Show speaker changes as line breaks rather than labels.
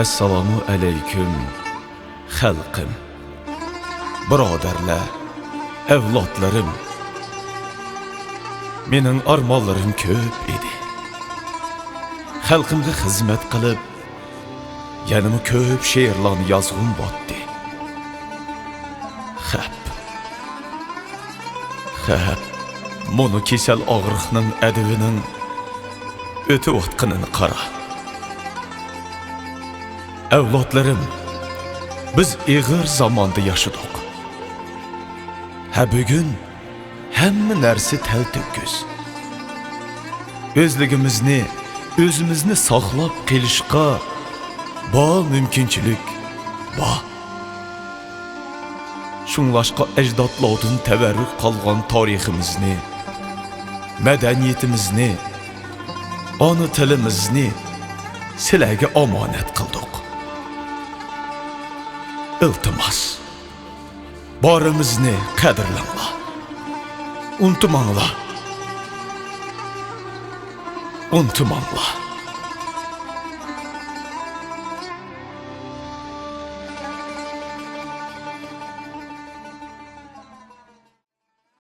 Assalomu alaykum xalqim, birodarlar, avlodlarim. Mening armonlarim ko'p edi. Xalqimga xizmat qilib, yanama ko'p she'rlarni yozg'um botdi. Xap, mono kesal og'riqning adivining o'ti o'tqinini qara. Avlodlarim, biz ig'ir zamonda yashadik. Bugun hamma narsa talto'kis. O'zligimizni, o'zimizni saqlab qilishga bor mumkinchilik bor. Shunlashqa ajdodlardan tavarruk qolgan tariximizni, madaniyatimizni, ona tilimizni sizlarga omonat qildik. İltimos, borimizni qadrlanglar. Unutmanglar.